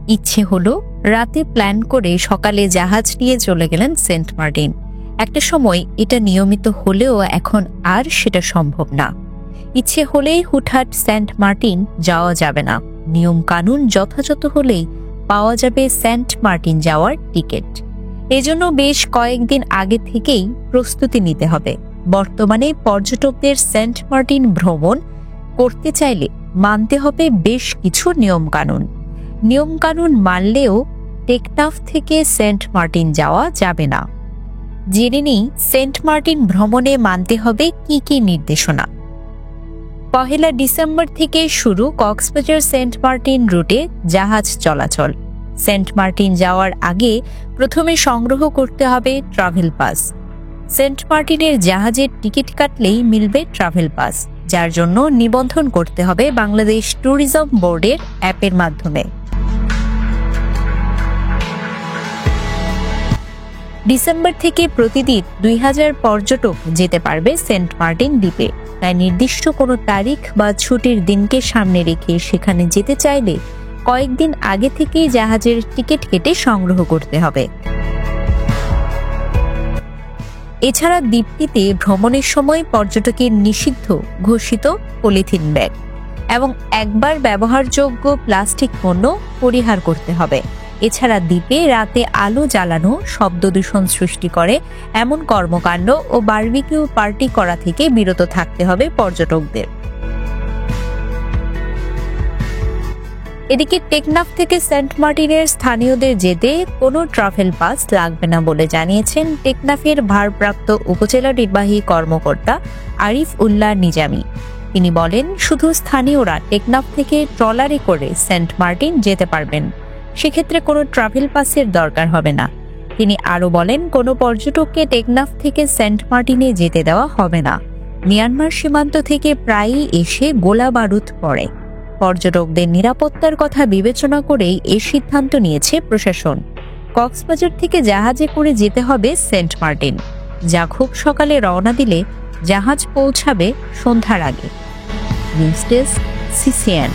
ইচ্ছে হলো, রাতে প্ল্যান করে সকালে জাহাজ নিয়ে চলে গেলেন সেন্ট মার্টিন। একটা সময় এটা নিয়মিত হলেও এখন আর সেটা সম্ভব না। ইচ্ছে হলেই হুটহাট সেন্ট মার্টিন যাওয়া যাবে না। নিয়ম কানুন যথাযথ হলেই পাওয়া যাবে সেন্ট মার্টিন যাওয়ার টিকিট। এজন্য বেশ কয়েকদিন আগে থেকেই প্রস্তুতি নিতে হবে। বর্তমানে পর্যটকদের সেন্ট মার্টিন ভ্রমণ করতে চাইলে মানতে হবে বেশ কিছু নিয়মকানুন মানলেও টেকনাফ থেকে সেন্ট মার্টিন যাওয়া যাবে না। জেনে নিই সেন্ট মার্টিন ভ্রমণে মানতে হবে কি কি নির্দেশনা। 1 ডিসেম্বর থেকে শুরু কক্সবাজার সেন্ট মার্টিন রুটে জাহাজ চলাচল। সেন্ট মার্টিন যাওয়ার আগে প্রথমে সংগ্রহ করতে হবে ট্রাভেল পাস। সেন্ট মার্টিনের জাহাজের টিকিট কাটলেই মিলবে ট্রাভেল পাস, যার জন্য নিবন্ধন করতে হবে বাংলাদেশ ট্যুরিজম বোর্ডের অ্যাপের মাধ্যমে। ডিসেম্বর থেকে প্রতিদিন 2000 পর্যটক যেতে পারবে সেন্ট মার্টিন দ্বীপে। তাই নির্দিষ্ট কোনো তারিখ বা ছুটির দিনকে সামনে রেখে সেখানে যেতে চাইলে কয়েকদিন আগে থেকেই জাহাজের টিকিট কেটে সংগ্রহ করতে হবে। এছাড়া দ্বীপটিতে ভ্রমণের সময় পর্যটকের নিষিদ্ধ ঘোষিত পলিথিন ব্যাগ এবং একবার ব্যবহারযোগ্য প্লাস্টিক পণ্য পরিহার করতে হবে। এছাড়া দ্বীপে রাতে আলো জ্বালানো শব্দ দূষণ সৃষ্টি করে এমন কর্মকাণ্ড ও বারবিকিউ পার্টি করা থেকে বিরত থাকতে হবে পর্যটকদের। এদিকে টেকনাফ থেকে সেন্ট মার্টিনের স্থানীয়দের যেতে কোনো ট্রাভেল পাস লাগবে না বলে জানিয়েছেন টেকনাফের ভারপ্রাপ্ত উপজেলা নির্বাহী কর্মকর্তা আরিফ উল্লাহ নিজামী। তিনি বলেন, শুধু স্থানীয়রা টেকনাফ থেকে ট্রলারে করে সেন্ট মার্টিন যেতে পারবেন। সেক্ষেত্রে কোনো ট্রাভেল পাসের দরকার হবে না। তিনি আরও বলেন, কোনো পর্যটককে টেকনাফ থেকে সেন্ট মার্টিনে যেতে দেওয়া হবে না। মিয়ানমার সীমান্ত থেকে প্রায়ই এসে গোলা বারুদ পড়ে। পর্যটকদের নিরাপত্তার কথা বিবেচনা করেই এই সিদ্ধান্ত নিয়েছে প্রশাসন। কক্সবাজার থেকে জাহাজে করে যেতে হবে সেন্ট মার্টিন, যা খুব সকালে রওনা দিলে জাহাজ পৌঁছাবে সন্ধ্যার আগে। News desk, CCN।